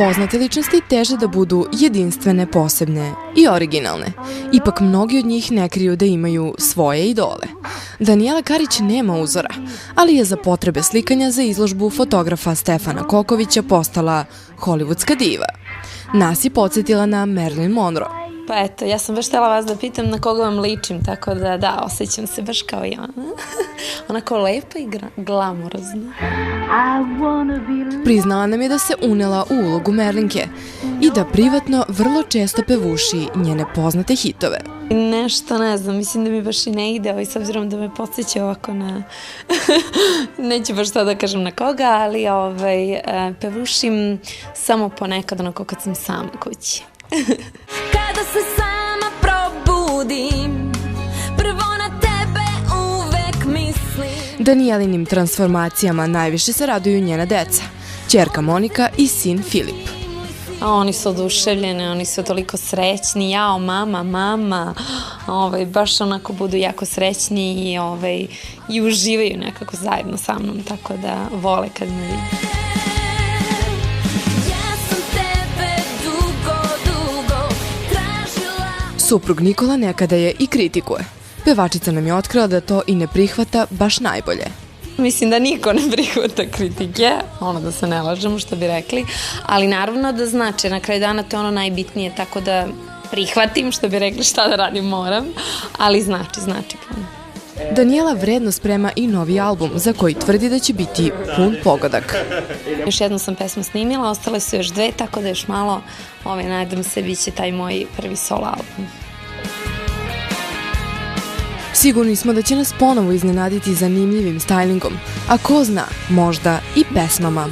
Poznate ličnosti teže da budu jedinstvene, posebne i originalne. Ipak mnogi od njih ne kriju da imaju svoje idole. Danijela Karić nema uzora, ali je za potrebe slikanja za izložbu fotografa Stefana Kokovića postala hollywoodska diva. Nas je podsjetila na Marilyn Monroe. Pa eto, ja sam baš htjela vas da pitam na koga vam ličim, tako da, osjećam se baš kao i ona. Onako lepa i glamurozna. Priznala nam je da se unela u ulogu Merlinke i da privatno vrlo često pevuši njene poznate hitove. Nešto, ne znam, mislim da mi baš i ne ide, s obzirom da me podsjeća ovako na... Neću baš to da kažem na koga, ali pevušim samo ponekad, onako kad sam sama kući. Kada se sama probudim, prvo na tebe uvek mislim. Danijelinim transformacijama najviše se raduju njena deca, ćerka Monika i sin Filip. A oni su oduševljeni, oni su toliko srećni, jao mama, baš onako budu jako srećni i uživaju nekako zajedno sa mnom, tako da vole kad me vidi. Suprug Nikola nekada je i kritikuje. Pevačica nam je otkrila da to i ne prihvata baš najbolje. Mislim da niko ne prihvata kritike, da se ne lažemo što bi rekli, ali naravno da znači, na kraju dana to je ono najbitnije, tako da prihvatim, što bi rekli, šta da radim moram, ali znači puno. Danijela vredno sprema i novi album za koji tvrdi da će biti pun pogodak. Još jednu sam pesmu snimila, ostale su još dve, tako da još malo, nadam se, bit će taj moj prvi solo album. Sigurni smo da će nas ponovo iznenaditi zanimljivim stylingom, a ko zna, možda i pesmama.